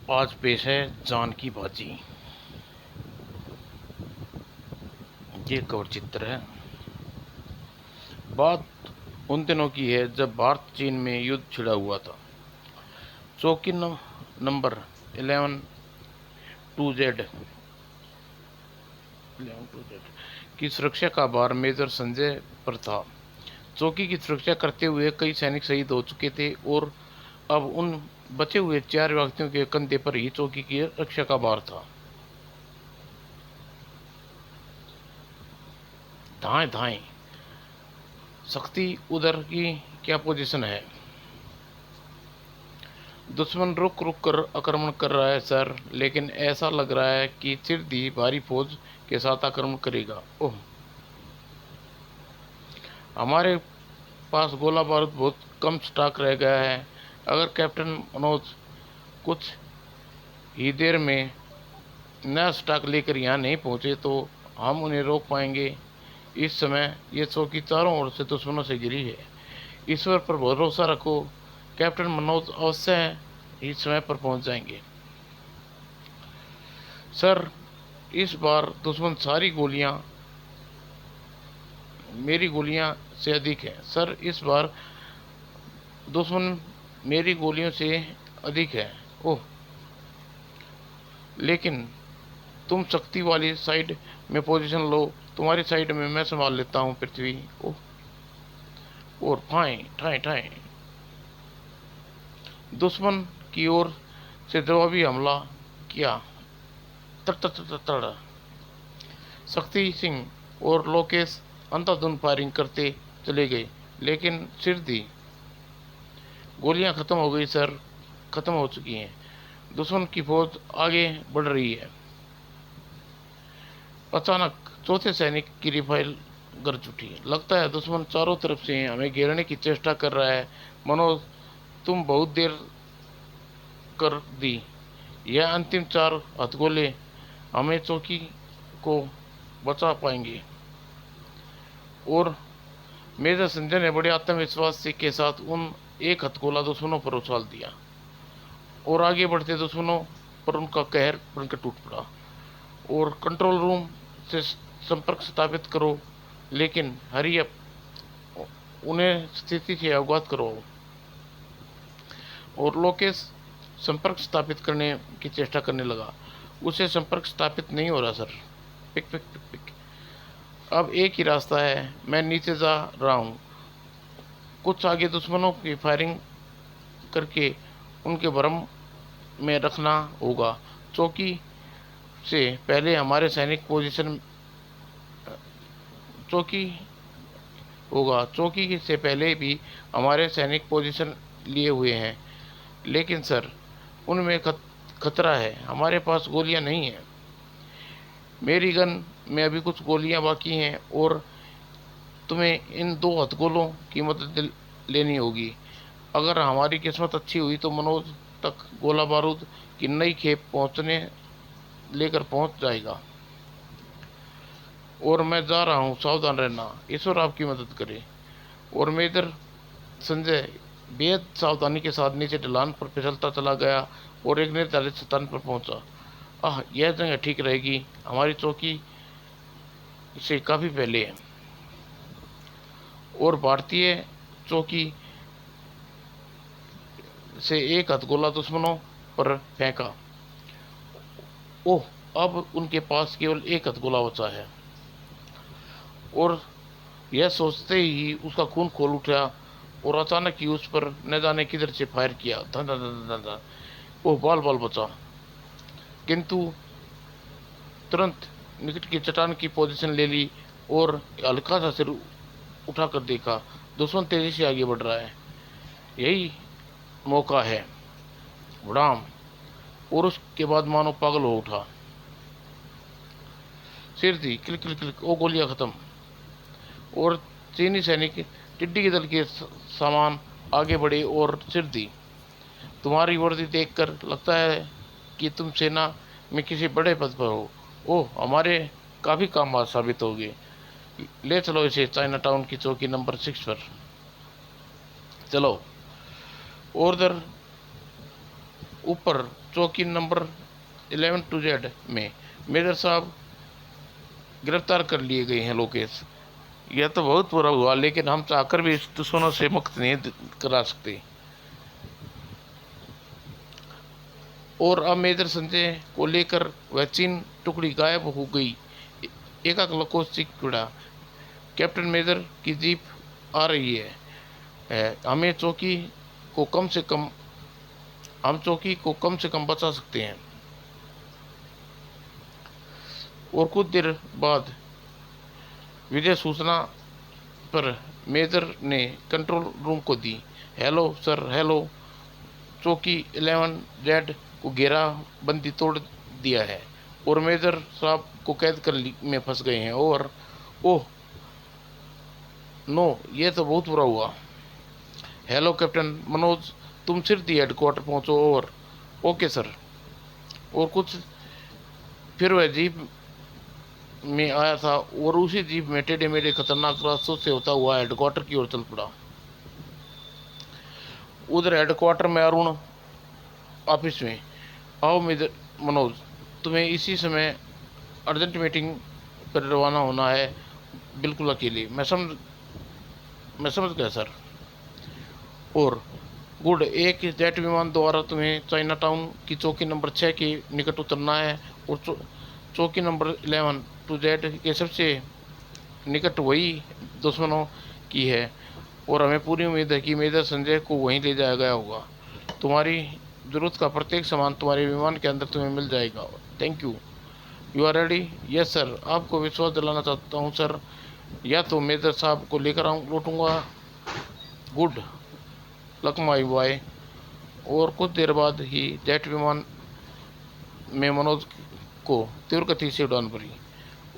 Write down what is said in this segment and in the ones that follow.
आज पेश है जान की बाजी। ये कवर चित्र है। बात उन दिनों की है जब भारत चीन में युद्ध छिड़ा हुआ था। चौकी नंबर 11 2Z की सुरक्षा का भार मेजर संजय पर था। चौकी की सुरक्षा करते हुए कई सैनिक शहीद हो चुके थे और अब उन बचे हुए 4 व्यक्तियों के कंधे पर ही चौकी की रक्षा का भार था। धाएं धाएं सख्ती उधर की क्या पोजीशन है? दुश्मन रुक रुक कर आक्रमण कर रहा है सर, लेकिन ऐसा लग रहा है कि सिरदी भारी फौज के साथ आक्रमण करेगा। ओह, हमारे पास गोला बारूद बहुत कम स्टॉक रह गया है। अगर कैप्टन मनोज कुछ ही देर में नया स्टॉक लेकर यहाँ नहीं पहुँचे तो हम उन्हें रोक पाएंगे। इस समय ये चौकी चारों ओर से दुश्मनों से घिरी है। ईश्वर पर भरोसा रखो, कैप्टन मनोज अवश्य इस समय पर पहुंच जाएंगे। सर, इस बार दुश्मन सारी गोलियां मेरी गोलियां से अधिक है। सर, इस बार दुश्मन मेरी गोलियों से अधिक है। ओह, लेकिन तुम शक्ति वाली साइड में पोजीशन लो, तुम्हारी साइड में मैं संभाल लेता हूँ पृथ्वी। ओह, और फाएं ठाएं ठाएं दुश्मन की ओर से जवाबी हमला किया। तड़ तड़ तड़ तड़ शक्ति सिंह और लोकेश अंधाधुंध फायरिंग करते चले गए, लेकिन सिर दी गोलियां खत्म हो गई सर, खत्म हो चुकी हैं। दुश्मन की फौज आगे बढ़ रही है। अचानक चौथे सैनिक की रिफाइल गरज उठी। लगता है दुश्मन चारों तरफ से हमें घेरने की चेष्टा कर रहा है। मनोज, तुम बहुत देर कर दी। यह अंतिम 4 हथगोले हमें चौकी को बचा पाएंगे। और मेजर संजय ने बड़े आत्मविश्वास से के साथ उन एक हथगोला दुश्मनों पर उछाल दिया और आगे बढ़ते दुश्मनों पर उनका कहर बनकर टूट पड़ा। और कंट्रोल रूम से संपर्क स्थापित करो, लेकिन हरी अप, उन्हें स्थिति से अवगत करो। और लोकेश संपर्क स्थापित करने की चेष्टा करने लगा। उसे संपर्क स्थापित नहीं हो रहा sir. Pick pick pick pick. अब एक ही रास्ता है, मैं नीचे जा रहा हूँ। कुछ आगे दुश्मनों की फायरिंग करके उनके भ्रम में रखना होगा। चौकी से पहले हमारे सैनिक पोजीशन चौकी होगा। चौकी से पहले भी हमारे सैनिक पोजीशन लिए हुए हैं, लेकिन सर उनमें खतरा है। हमारे पास गोलियां नहीं हैं। मेरी गन में अभी कुछ गोलियां बाकी हैं और तुम्हें इन 2 हथगोलों की मदद लेनी होगी। अगर हमारी किस्मत अच्छी हुई तो मनोज तक गोला बारूद की नई खेप लेकर पहुंच जाएगा। और मैं जा रहा हूँ, सावधान रहना। ईश्वर आपकी मदद करे। और मेजर संजय बेहद सावधानी के साथ नीचे ढलान पर फिसलता चला गया और एक निर्धारित स्थान पर पहुंचा। यह जगह ठीक रहेगी, हमारी चौकी से काफी पहले है। और भारतीय चौकी से एक हथगोला दुश्मनों पर फेंका। ओह, अब उनके पास केवल एक हथगोला बचा है। और यह सोचते ही उसका खून खोल उठा और अचानक ही उस पर न जाने किधर से फायर किया। धन धन धन धन धन। ओह, बाल बाल बचा, किंतु तुरंत निकट की चट्टान की पोजीशन ले ली और हल्का सा सिर उठाकर देखा। दुश्मन तेजी से आगे बढ़ रहा है। यही मौका है। उड़ाम। और उसके बाद मानो पागल हो उठा। सिर थी क्लिक क्लिक क्लिक। ओ, गोलियां खत्म। और चीनी सैनिक टिड्डी के दल के सामान आगे बढ़े और सिर दी। तुम्हारी वर्दी देखकर लगता है कि तुम सेना में किसी बड़े पद पर हो। ओह, हमारे काफी काम आज साबित हो गए। ले चलो इसे चाइना टाउन की चौकी नंबर 6 पर। चलो। और उधर ऊपर चौकी नंबर 11 टू जेड में मेजर साहब गिरफ्तार कर लिए गए हैं लोकेश। यह तो बहुत बुरा हुआ, लेकिन हम चाहकर भी इस दुश्मनों से मुक्त नहीं करा सकते। और अब मेजर संजय को लेकर वह चीन टुकड़ी गायब हो गई। एकाक लकोस्टिक किड़ा कैप्टन मेजर की जीप आ रही है। हमें चौकी को कम से कम हम चौकी को कम से कम बचा सकते हैं। और कुछ देर बाद विजय सूचना पर मेजर ने कंट्रोल रूम को दी। Hello sir, hello. चौकी 11 जेड को घेराबंदी तोड़ दिया है और मेजर साहब को कैद कर में फंस गए हैं। और ओह नो, ये तो बहुत बुरा हुआ। हेलो कैप्टन मनोज, तुम सिर्फ ही हेडक्वार्टर पहुंचो। और ओके सर। और कुछ फिर वह जीप में आया था और उसी जीप में टेढ़े मेढ़े खतरनाक रास्तों से होता हुआ हेडक्वार्टर की ओर चल पड़ा। उधर हेडक्वार्टर में अरुण ऑफिस में। आओ मेजर मनोज, तुम्हें इसी समय अर्जेंट मीटिंग पर रवाना होना है, बिल्कुल अकेले। मैं समझ गया सर। और गुड, एक जेट विमान द्वारा तुम्हें चाइना टाउन की चौकी नंबर 6 के निकट उतरना है। और चौकी नंबर 11 टू जेड के सबसे निकट वही दुश्मनों की है और हमें पूरी उम्मीद है कि मेजर संजय को वहीं ले जाया गया होगा। तुम्हारी जरूरत का प्रत्येक सामान तुम्हारे विमान के अंदर तुम्हें मिल जाएगा। Thank you. You are ready? Yes sir. आपको विश्वास दिलाना चाहता हूँ सर, या तो मेजर साहब को लेकर लौटूंगा। Good luck my boy. और कुछ देर बाद ही जेट विमान में मनोज को तीव्र गति से उड़ान भरी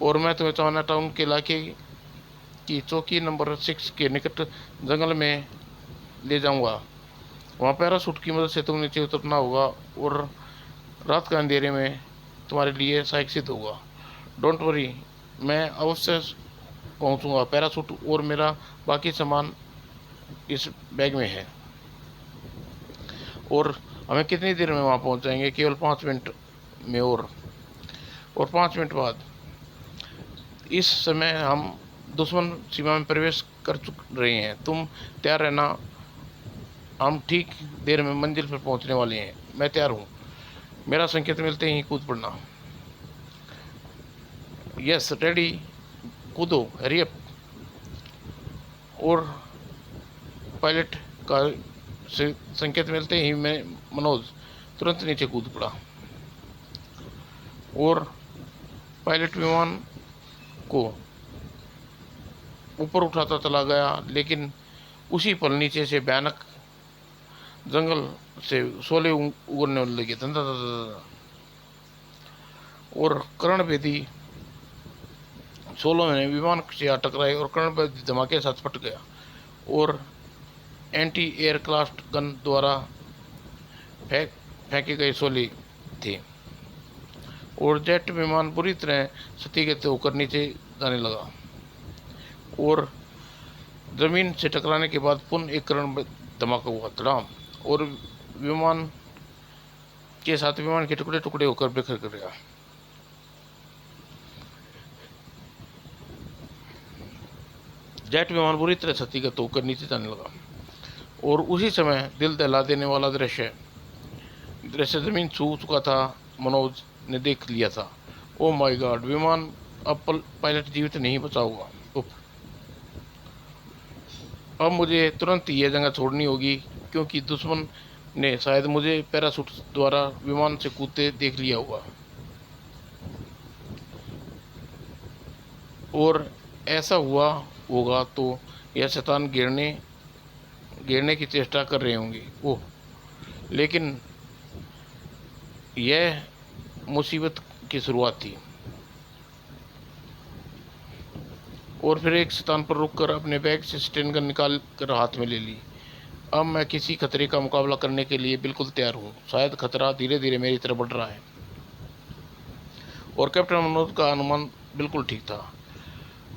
और मैं तुम्हें चाइना टाउन के इलाके की चौकी नंबर 6 के निकट जंगल में ले जाऊंगा। वहाँ पैराशूट की मदद से तुम नीचे उतरना होगा और रात के अंधेरे में तुम्हारे लिए सहायक सिद्ध होगा। डोंट वरी, मैं अवश्य पहुँचूंगा। पैराशूट और मेरा बाकी सामान इस बैग में है। और हमें कितनी देर में वहाँ पहुँच जाएंगे? केवल 5 मिनट में। और 5 मिनट बाद इस समय हम दुश्मन सीमा में प्रवेश कर रहे हैं। तुम तैयार रहना, हम ठीक देर में मंजिल पर पहुंचने वाले हैं। मैं तैयार हूँ, मेरा संकेत मिलते ही कूद पड़ना। यस रेडी, कूदो, हरी अप। और पायलट का संकेत मिलते ही मैं मनोज तुरंत नीचे कूद पड़ा और पायलट विमान को ऊपर उठाता चला गया। लेकिन उसी पल नीचे से भयानक जंगल से शोले उगरने लगे। धंधा और कर्णभेदी शोलों ने विमान से टकराए और कर्णभेदी धमाके के साथ फट गया और एंटी एयरक्राफ्ट गन द्वारा फेंके गए शोले थे और जेट विमान बुरी तरह क्षतिग्रस्त होकर नीचे जाने लगा और जमीन से टकराने के बाद पुनः एक कर्ण धमाका हुआ, धड़ाम, और विमान के साथ विमान के टुकड़े टुकड़े होकर बिखर कर गया। जेट विमान बुरी तरह क्षतिग्रस्त होकर नीचे जाने लगा और उसी समय दिल दहला देने वाला दृश्य जमीन छू चुका था। मनोज ने देख लिया था। ओ माय गॉड, विमान अब पायलट जीवित नहीं बचा होगा। अब मुझे तुरंत यह जगह छोड़नी होगी क्योंकि दुश्मन ने शायद मुझे पैराशूट द्वारा विमान से कूदते देख लिया होगा और ऐसा हुआ होगा तो यह शैतान गिरने की चेष्टा कर रहे होंगे। ओह, लेकिन यह मुसीबत की शुरुआत थी। और फिर एक स्थान पर रुककर अपने बैग से स्टेन गन निकाल कर हाथ में ले ली। अब मैं किसी खतरे का मुकाबला करने के लिए बिल्कुल तैयार हूँ। शायद खतरा धीरे धीरे मेरी तरफ बढ़ रहा है। और कैप्टन मनोज का अनुमान बिल्कुल ठीक था।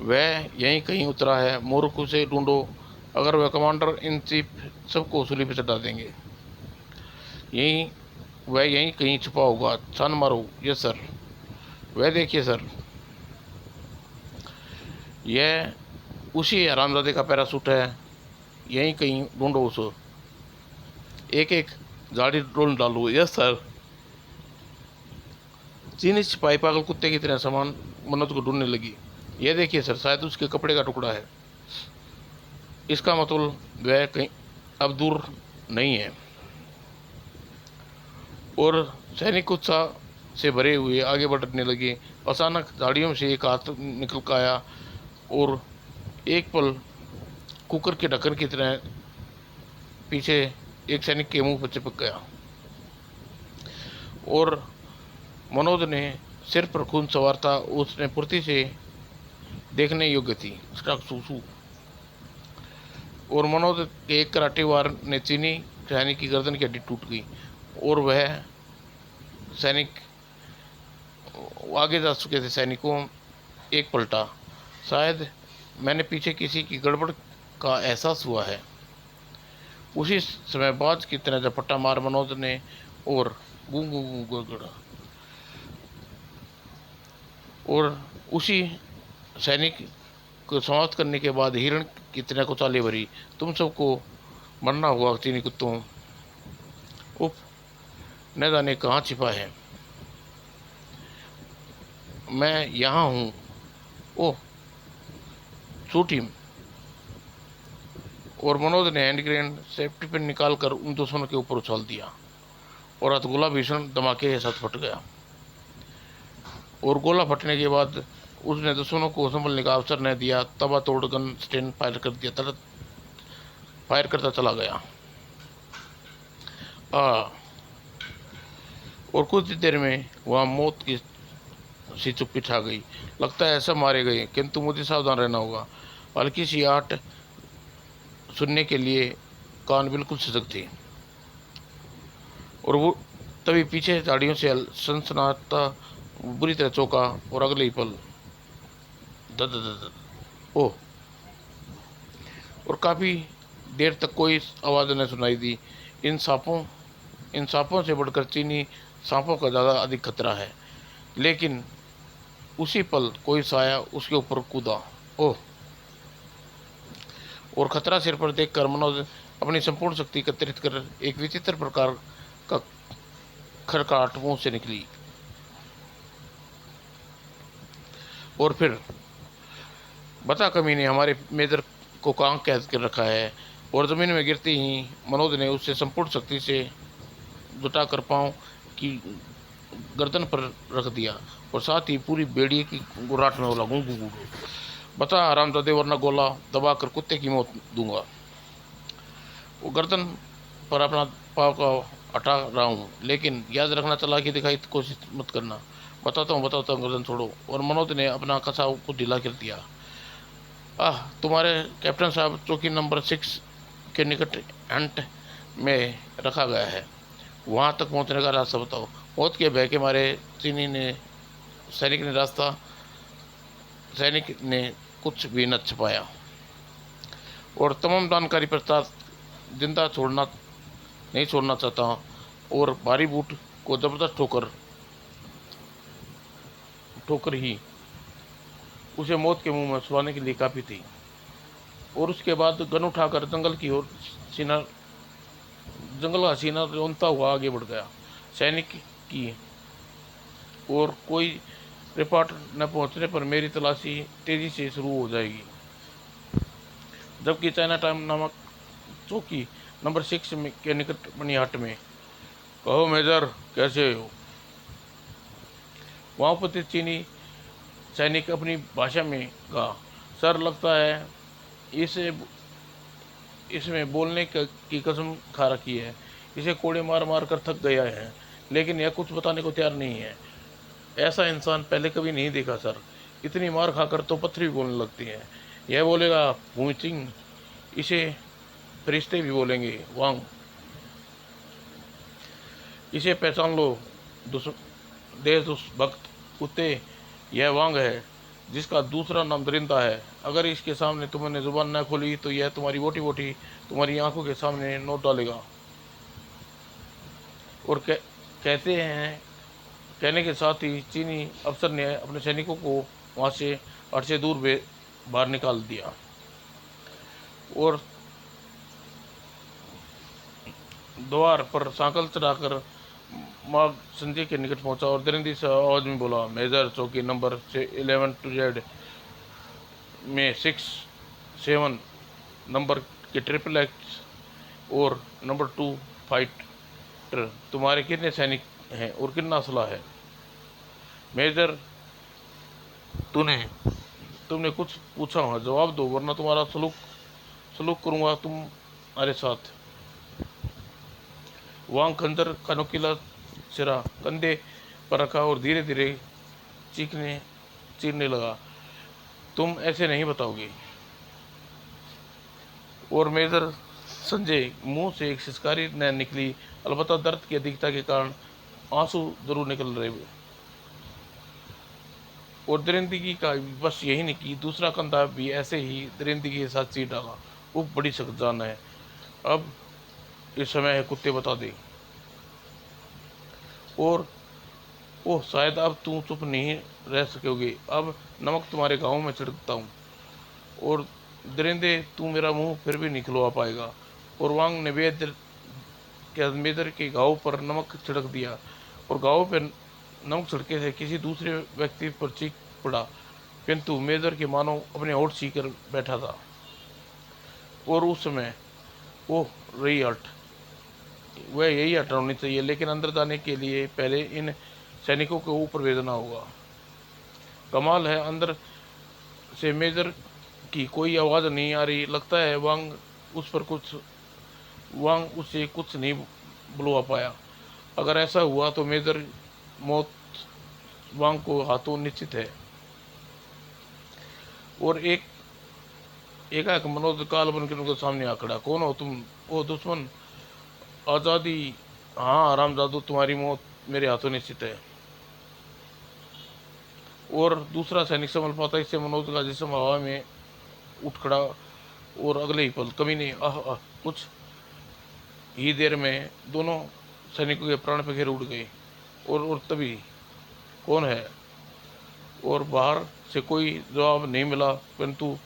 वह यहीं कहीं उतरा है। मूर्ख, उसे ढूंढो। अगर वह कमांडर इन चीफ सबको सूली पर चढ़ा देंगे। यहीं वह यहीं कहीं छुपा होगा, छान मारो। Yes sir. वह देखिए सर, यह उसी हरामजादे का पैरासूट है, यहीं कहीं ढूंढो उसे, एक एक गाड़ी ढूंढ डालो। Yes sir. चीनी सिपाही पागल कुत्ते की तरह सामान मनोज को ढूंढने लगी। यह देखिए सर, शायद उसके कपड़े का टुकड़ा है, इसका मतलब वह कहीं अब दूर नहीं है। और सैनिक उत्साह से भरे हुए आगे बढ़ने लगे। अचानक झाड़ियों से एक हाथ निकल कर आया और एक पल कुकर के ढक्कन की तरह पीछे एक सैनिक के मुंह पर चिपक गया और मनोज ने सिर पर खून सवार था, उसने फुर्ती से देखने योग्य थी उसका सूसू। और मनोज के एक कराटे वार ने चीनी सैनिक की गर्दन की हड्डी टूट गई और वह सैनिक आगे जा चुके थे। सैनिकों एक पलटा, शायद मैंने पीछे किसी की गड़बड़ का एहसास हुआ है। उसी समय बाज की तरह झपट्टा मार मनोज ने और गूं गूं गूं गड़गड़ा और उसी सैनिक को समाप्त करने के बाद हिरण की तरह को चाले भरी। तुम सबको मरना हुआ चीनी कुत्तों, उप न जाने कहाँ छिपा है, मैं यहाँ हूँ। ओह शूट हिम। और मनोज ने हैंड ग्रेनेड सेफ्टी पिन निकाल कर उन दुश्मनों के ऊपर उछाल दिया और हथगोला भीषण धमाके के साथ फट गया। और गोला फटने के बाद उसने दुश्मनों को संभलने का अवसर न दिया, तबा तोड़ गन स्टैंड फायर कर दिया, तुरंत फायर करता चला गया। और कुछ देर में वहाँ मौत की सी चुप्पी छा गई। लगता है सब मारे गए, किंतु मुझे सावधान रहना होगा। हल्की सी आहट सुनने के लिए कान बिल्कुल सजग थे और वो तभी पीछे झाड़ियों से सनसनाता बुरी तरह चौंका और अगले ही पल दद दद ओह। और काफ़ी देर तक कोई आवाज़ न सुनाई दी। इन सांपों से बढ़कर चीनी सांपों का ज़्यादा अधिक खतरा है। लेकिन उसी पल कोई साया उसके ऊपर कूदा। ओह। और खतरा सिर पर देखकर मनोज अपनी संपूर्ण शक्ति एकत्रित कर एक विचित्र प्रकार का खड़काहट मुंह से निकली और फिर बता कमीने हमारे मेजर को कहाँ कैद कर रखा है। और ज़मीन में गिरते ही मनोज ने उससे संपूर्ण शक्ति से जुटा कर पाँव की गर्दन पर रख दिया और साथ ही पूरी बेड़िए की गुर्राट में बोला, गूं गूं गूं, बता हरामजादे वरना गोला दबा कर कुत्ते की मौत दूंगा। वो गर्दन पर अपना पाँव का हटा रहा हूँ, लेकिन याद रखना चालाकी दिखाई तो कोशिश मत करना। बताता हूँ गर्दन छोड़ो। और मनोज ने अपना कसाव को ढीला कर दिया। तुम्हारे कैप्टन साहब चौकी नंबर 6 के निकट हंट में रखा गया है, वहाँ तक पहुँचने का रास्ता बताओ। मौत के भय के मारे सैनिक ने कुछ भी न छुपाया और तमाम जानकारी पश्चात जिंदा नहीं छोड़ना चाहता और भारी बूट को जबरदस्त ठोकर ही उसे मौत के मुंह में सुलाने के लिए काफ़ी थी। और उसके बाद गन उठाकर जंगल का सीना रौंदता हुआ आगे बढ़ गया। सैनिक की और कोई रिपोर्ट न पहुंचने पर मेरी तलाशी तेजी से शुरू हो जाएगी, जबकि चाइना टाइम नामक चौकी नंबर 6 के निकट बनी हट में। कहो मेजर, कैसे हो? वहाँ उपस्थित चीनी सैनिक अपनी भाषा में कहा, सर लगता है इसमें बोलने की कसम खा रखी है। इसे कोड़े मार मार कर थक गया है, लेकिन यह कुछ बताने को तैयार नहीं है। ऐसा इंसान पहले कभी नहीं देखा सर। इतनी मार खाकर तो पत्थर भी बोलने लगती हैं। यह बोलेगा भूचिंग, इसे फरिश्ते भी बोलेंगे वांग। इसे पहचान लो देशभक्त कुत्ते, यह वांग है, जिसका दूसरा नाम दरिंदा है। अगर इसके सामने तुमने जुबान न खोली तो यह तुम्हारी बोटी बोटी तुम्हारी आंखों के सामने नोट डालेगा कहने के साथ ही चीनी अफसर ने अपने सैनिकों को वहाँ से हट से दूर बाहर निकाल दिया और द्वार पर सांकल चढ़ाकर माँ संजय के निकट पहुंचा और दरिंदी से आवाज में बोला, मेजर, चौकी नंबर 11 टू जेड में 6-7 नंबर के ट्रिपल एक्स और नंबर 2 फाइटर, तुम्हारे कितने सैनिक हैं और कितना असला है? मेजर, तुमने कुछ पूछा है, जवाब दो, वरना तुम्हारा सलूक करूंगा तुम्हारे साथ। वांग खंजर का नुकीला सिरा कंधे पर रखा और धीरे धीरे चीरने लगा, तुम ऐसे नहीं बताओगे? और मेजर संजय मुंह से एक सिसकारी न निकली, अलबत्ता दर्द की अधिकता के कारण आंसू जरूर निकल रहे। और दरिंदगी का बस यही नहीं कि दूसरा कंधा भी ऐसे ही दरिंदगी के साथ चीर डाला। वो बड़ी सख्त जान है, अब इस समय है कुत्ते बता दे। और ओह, शायद अब तू चुप नहीं रह सकोगे, अब नमक तुम्हारे गाँव में छिड़कता हूँ। और दरिंदे, तू मेरा मुंह फिर भी नहीं खुलवा पाएगा। और वांग ने मेजर के गाँव पर नमक छिड़क दिया और गाँव पर नमक छिड़के से किसी दूसरे व्यक्ति पर चीख पड़ा, किंतु मेजर के मानो अपने होठ सीकर बैठा था। और उस समय ओह रही हट, वह यही हट होनी चाहिए, लेकिन अंदर जाने के लिए पहले इन सैनिकों के ऊपर भेजना होगा। कमाल है, अंदर से मेजर की कोई आवाज़ नहीं आ रही। लगता है वांग उससे कुछ नहीं बुलवा पाया। अगर ऐसा हुआ तो मेजर मौत वांग को हाथों निश्चित है। और एकाएक मनोज काल बनकर उनके सामने आ खड़ा। कौन हो तुम? ओ दुश्मन, आज़ादी, हाँ हरामजादू, तुम्हारी मौत मेरे हाथों निश्चित है। और दूसरा सैनिक संभल पाता इससे मनोज का जिस्म हवा में उठ खड़ा और अगले ही पल कमीने कुछ ही देर में दोनों सैनिकों के प्राण पे घेर उड़ गए। और तभी कौन है? और बाहर से कोई जवाब नहीं मिला, परंतु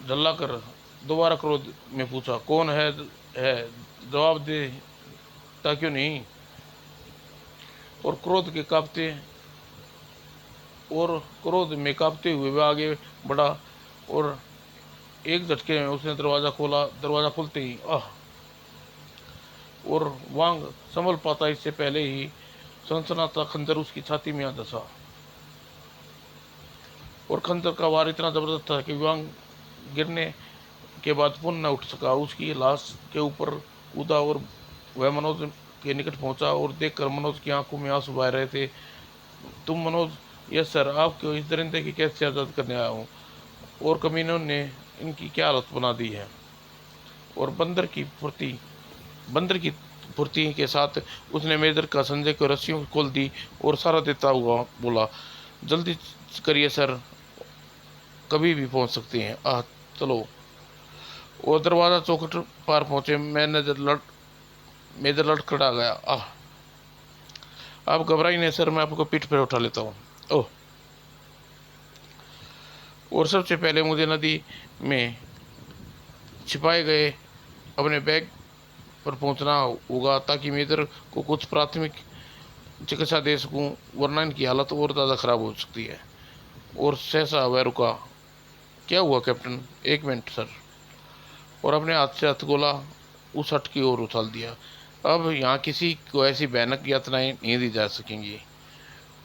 झल्ला कर दोबारा क्रोध में पूछा, कौन है जवाब दे, ता क्यों नहीं? और क्रोध में कांपते हुए वह आगे बढ़ा और एक झटके में उसने दरवाज़ा खोला। दरवाज़ा खुलते ही और वांग संभल पाता इससे पहले ही सनसनाता खंजर उसकी छाती में आ धंसा। और खंजर का वार इतना जबरदस्त था कि वांग गिरने के बाद पुनः न उठ सका। उसकी लाश के ऊपर कूदा और वह मनोज के निकट पहुंचा और देखकर मनोज की आंखों में आंसू बह रहे थे। तुम मनोज? यस सर, आपको इस दरिंदे की कैसे आज़ाद करने आया हूँ, और कमीनों ने इनकी क्या हालत बना दी है। और बंदर की फुर्ती के साथ उसने मेजर का संजय को रस्सियों खोल दी और सारा देता हुआ बोला, जल्दी करिए सर, कभी भी पहुंच सकते हैं, चलो। और दरवाज़ा चौखट पार पहुंचे, मेजर लड़खड़ा गया। आप घबराइए नहीं सर, मैं आपको पीठ पर उठा लेता हूँ। ओह, और सबसे पहले मुझे नदी में छिपाए गए अपने बैग पर पहुंचना होगा, ताकि मेजर को कुछ प्राथमिक चिकित्सा दे सकूं, वरना इनकी हालत और ज़्यादा खराब हो सकती है। और सहसा वह रुका। क्या हुआ कैप्टन? 1 minute sir. और अपने हाथ से हथगोला उस हट की ओर उछाल दिया। अब यहाँ किसी को ऐसी भयानक यातनाएं नहीं दी जा सकेंगी।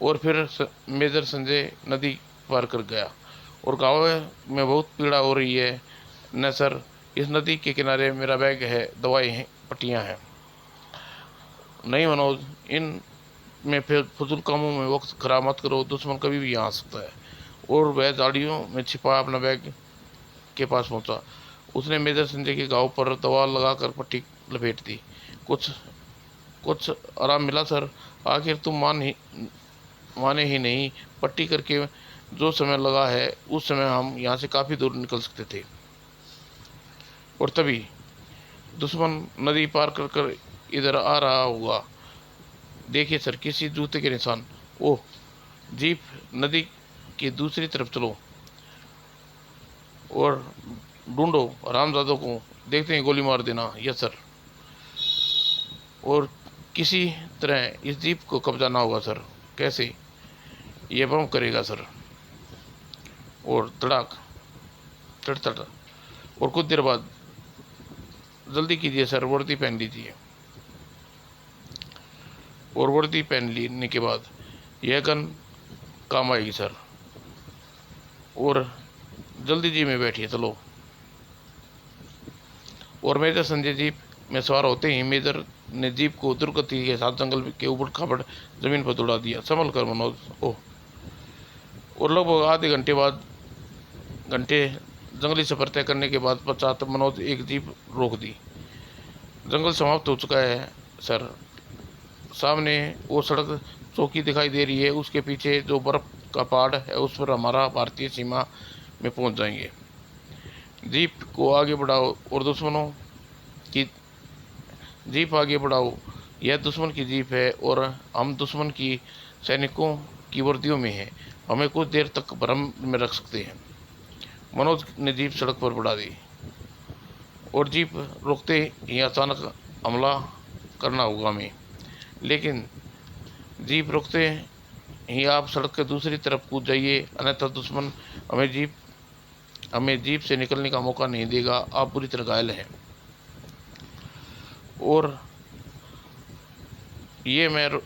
और फिर मेजर संजय नदी पार कर गया। और गाँव में बहुत पीड़ा हो रही है न सर, इस नदी के किनारे मेरा बैग है, दवाई है, पट्टियाँ हैं। नहीं मनोज, इन में फिर फजूल कामों में वक्त खराब मत करो, दुश्मन कभी भी यहाँ आ सकता है। और वह झाड़ियों में छिपा अपना बैग के पास पहुंचा। उसने मेजर संजय के घाव पर दवा लगाकर पट्टी लपेट दी। कुछ आराम मिला सर? आखिर तुम माने ही नहीं, पट्टी करके जो समय लगा है उस समय हम यहाँ से काफ़ी दूर निकल सकते थे। और तभी दुश्मन नदी पार कर इधर आ रहा होगा। देखिए सर, किसी जूते के निशान। ओह, जीप नदी की दूसरी तरफ चलो और ढूंढो रामजादों को, देखते हैं गोली मार देना। Yes sir. और किसी तरह इस जीप को कब्जा ना होगा सर। कैसे? ये बम करेगा सर। और धड़ाक, तड़ तड़। और कुछ देर बाद, जल्दी कीजिए सर, वर्दी पहन लीजिए। और वर्दी पहन लेने के बाद यह गन काम आएगी सर। और जल्दी जी में बैठिए, चलो। और मेजर संजय जीप में सवार होते ही मेजर ने जीप को दुर्गति के साथ जंगल के ऊबड़ खाबड़ जमीन पर दौड़ा दिया। संभल कर मनोज। ओह। और लगभग आधे घंटे जंगली सफर तय करने के बाद पश्चात मनोज एक जीप रोक दी। जंगल समाप्त हो चुका है सर। सामने वो सड़क चौकी दिखाई दे रही है, उसके पीछे जो बर्फ का पहाड़ है उस पर हमारा भारतीय सीमा में पहुंच जाएंगे। जीप को आगे बढ़ाओ और दुश्मनों की जीप आगे बढ़ाओ। यह दुश्मन की जीप है और हम दुश्मन की सैनिकों की वर्दियों में हैं। हमें कुछ देर तक भ्रम में रख सकते हैं। मनोज ने जीप सड़क पर बढ़ा दी और जीप रुकते ही अचानक हमला करना होगा हमें। लेकिन जीप रुकते ही आप सड़क के दूसरी तरफ कूद जाइए, अन्यथा दुश्मन हमें जीप से निकलने का मौका नहीं देगा। आप बुरी तरह घायल हैं। और ये मैं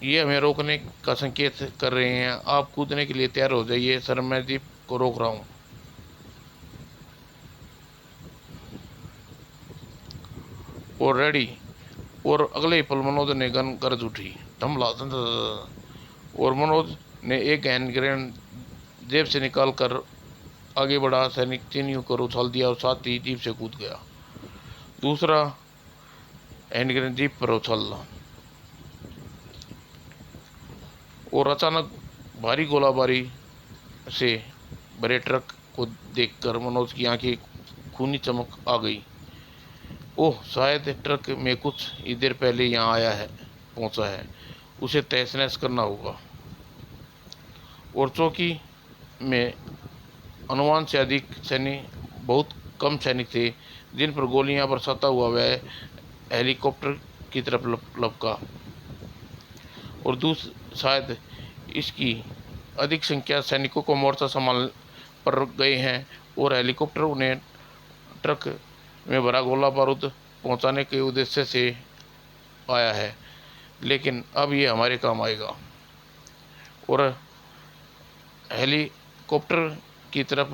ये हमें रोकने का संकेत कर रहे हैं। आप कूदने के लिए तैयार हो जाइए सर, मैं जीप को रोक रहा हूँ। और रेडी। और अगले ही पल मनोज ने गन गरज उठी। धमला। और मनोज ने एक हैंड ग्रेनेड जेब से निकाल कर आगे बढ़ा सैनिक चीनियों को उछाल दिया और साथ ही जीप से कूद गया। दूसरा हैंड ग्रेनेड जीप पर उछाला और अचानक भारी गोलाबारी से भरे ट्रक को देखकर मनोज की आंखें खूनी चमक आ गई। ओह, शायद ट्रक में कुछ ही देर पहले यहाँ पहुंचा है। उसे तहस नहस करना होगा। और चौकी में अनुमान से अधिक सैनिक, बहुत कम सैनिक थे जिन पर गोलियां बरसाता हुआ वह हेलीकॉप्टर की तरफ लपका। और शायद इसकी अधिक संख्या सैनिकों को मोर्चा संभाल पर गए हैं और हेलीकॉप्टर उन्हें ट्रक में भरा गोला बारूद पहुंचाने के उद्देश्य से आया है। लेकिन अब ये हमारे काम आएगा। और हेलीकॉप्टर की तरफ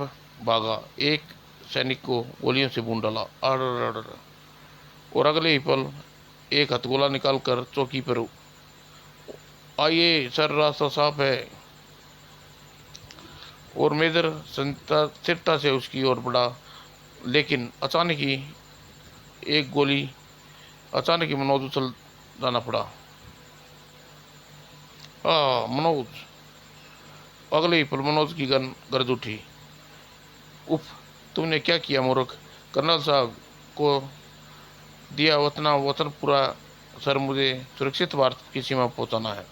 भागा, एक सैनिक को गोलियों से भून डाला। और अगले ही पल एक हथगोला निकालकर चौकी पर, आइए सर, रास्ता साफ है। और मेजर स्थिरता से उसकी ओर बढ़ा। लेकिन अचानक ही मनोज उछल जाना पड़ा। मनोज। अगले ही पल मनोज की गन गरज उठी। उफ, तुमने क्या किया मूर्ख? कर्नल साहब को दिया वतन पूरा सर, मुझे सुरक्षित भारत की सीमा पहुंचाना है।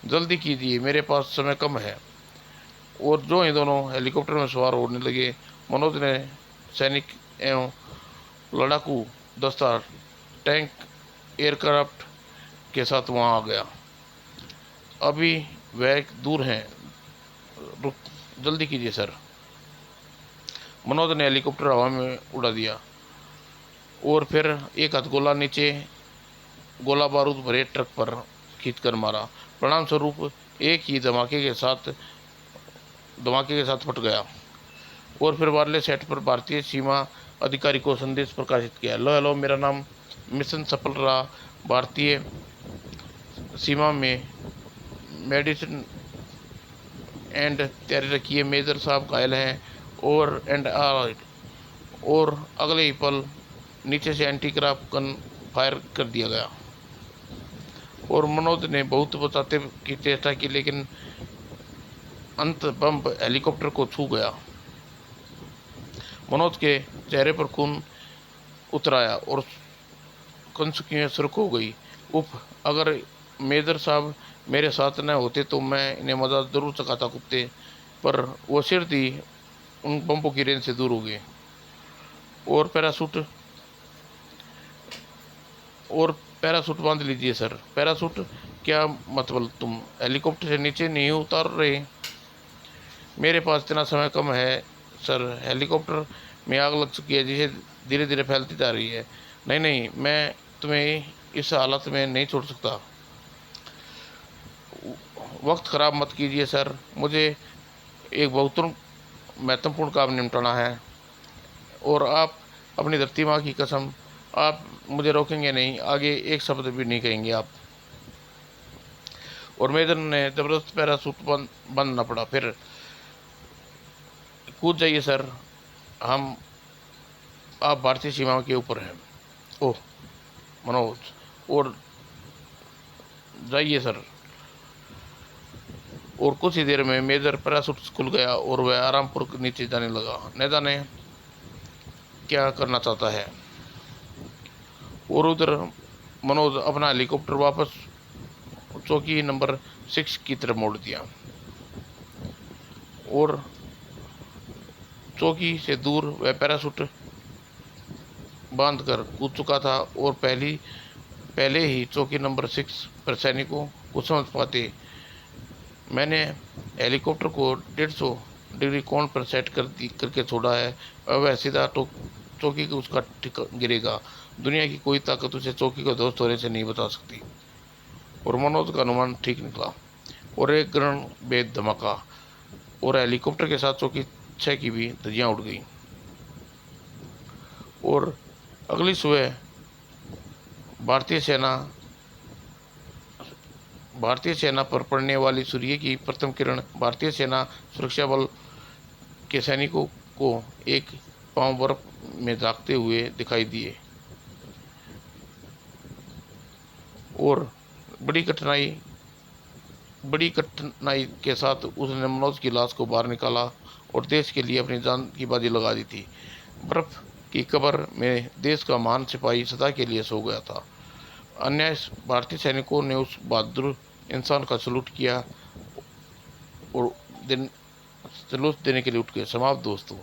जल्दी कीजिए, मेरे पास समय कम है। और जो ही दोनों हेलीकॉप्टर में सवार होने लगे, मनोज ने सैनिक एवं लड़ाकू दस्ता, टैंक, एयरक्राफ्ट के साथ वहां आ गया। अभी वह दूर हैं, रुक, जल्दी कीजिए सर। मनोज ने हेलीकॉप्टर हवा में उड़ा दिया और फिर एक हथगोला नीचे गोला बारूद भरे ट्रक पर खींचकर मारा। परिणाम स्वरूप एक ही धमाके के साथ फट गया। और फिर वायरलेस सेट पर भारतीय सीमा अधिकारी को संदेश प्रकाशित किया। हेलो, मेरा नाम, मिशन सफल रहा। भारतीय सीमा में मेडिसिन एंड तैयारी रखिए, मेजर साहब घायल हैं। और अगले ही पल नीचे से एंटी क्राफ्ट गन फायर कर दिया गया। और मनोज ने बहुत बचाने की चेष्टा की, लेकिन अंत बम हेलीकॉप्टर को छू गया। मनोज के चेहरे पर खून उतर आया और कंसुकियां सुर्ख हो गई। उफ, अगर मेजर साहब मेरे साथ न होते तो मैं इन्हें मजा जरूर चखाता कुत्ते, पर वो सिर थी उन बम्बों की रेंज से दूर हो गए। और पैरासूट और पैरासूट बांध लीजिए सर। पैरासूट क्या मतलब, तुम हेलीकॉप्टर से नीचे नहीं उतार रहे? मेरे पास इतना समय कम है सर। हेलीकॉप्टर में आग लग चुकी है जिसे धीरे धीरे फैलती जा रही है। नहीं नहीं, मैं तुम्हें इस हालत में नहीं छोड़ सकता। वक्त ख़राब मत कीजिए सर, मुझे एक बहुत महत्वपूर्ण काम निपटाना है। और आप अपनी धरती माँ की कसम, आप मुझे रोकेंगे नहीं, आगे एक शब्द भी नहीं कहेंगे आप। और मेजर ने जबरदस्त पैरासूट बंदना पड़ा। फिर कूद जाइए सर, हम आप भारतीय सीमा के ऊपर हैं। ओह मनोज, और जाइए सर। और कुछ ही देर में मेजर पैराशूट खुल गया और वह आरामपूर्वक नीचे जाने लगा। न जाने क्या करना चाहता है। और उधर मनोज अपना हेलीकॉप्टर वापस चौकी नंबर 6 की तरफ मोड़ दिया और चौकी से दूर वह पैराशूट बांध कर कूद चुका था। और पहले ही चौकी नंबर 6 पर सैनिकों को समझ पाते मैंने हेलीकॉप्टर को 150 डिग्री कोण पर सेट करके छोड़ा है। अब वह सीधा चौकी को उसका गिरेगा। दुनिया की कोई ताकत उसे चौकी को ध्वस्त होने से नहीं बचा सकती। और मनोज का अनुमान ठीक निकला और एक ग्रहण बेद धमाका और हेलीकॉप्टर के साथ चौकी 6 की भी धज्जियां उड़ गई। और अगली सुबह भारतीय सेना भारतीय सेना पर पड़ने वाली सूर्य की प्रथम किरण भारतीय सेना सुरक्षा बल के सैनिकों को एक पांव बर्फ में झांकते हुए दिखाई दिए। और बड़ी कठिनाई के साथ उसने मनोज की लाश को बाहर निकाला और देश के लिए अपनी जान की बाजी लगा दी थी। बर्फ की कब्र में देश का महान सिपाही सदा के लिए सो गया था। अन्य भारतीय सैनिकों ने उस बहादुर इंसान का सलूट किया और सलूट देने के लिए उठ गए। समाप्त दोस्तों।